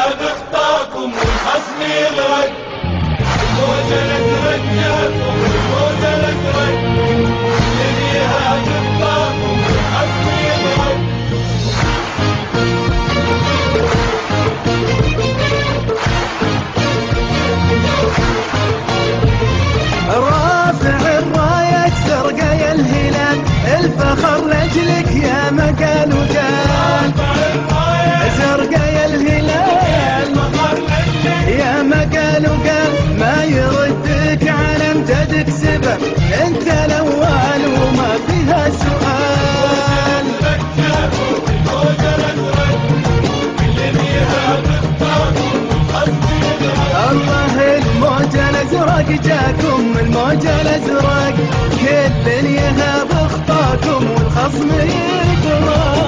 يهاب اخطاكم والخصم يغرق، الموجة الازرق جاكم الموجة الازرق، اللي يهاب اخطاكم والخصم يغرق. رافع الراية زرقا يا الهلال، الفخر لأجلك يا مقال وقال. زرقا يا الهلال يا مقال وقال، ما يردك على امجدك سبب، انت الاول وما فيها سؤال. الله الموجة الازرق جاكم الموجة الازرق، كل يهاب اخطاكم والخصم يغرق.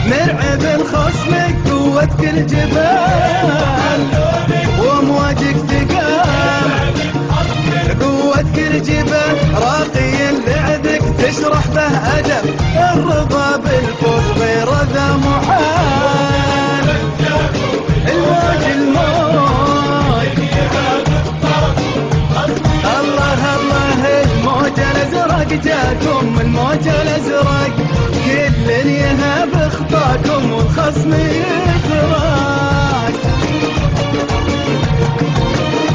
مرعب الخصم قوتك الجبال، وامواجك ثقال قوتك الجبال، راقي لعبك تشرح به ادب، الرضا بالفوز غير ذا محال. الموج الله الله الموج الازرق جاكم الموج الازرق، كل يهاب اخطاكم والخصم يغرق.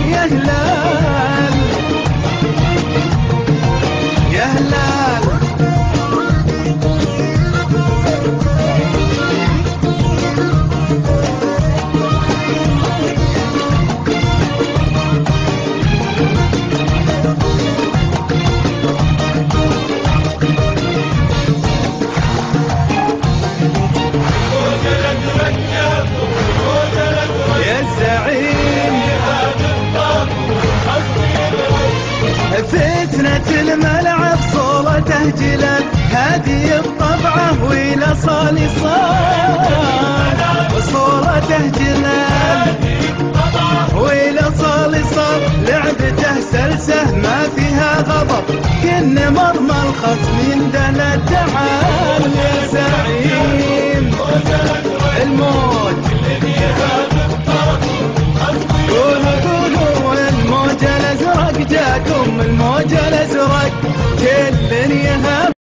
يا هلال يا هلال فتنة الملعب صورته جلال، هادي الطبعة وإلى صالي صار، صورته جلال وإلى صالي صار، لعبته سلسة ما فيها غضب، كن مرمى الخصم يندل تعال. يا زعيم الموج قولوا الموج الازرق جاكم الموج الازرق، كل يهاب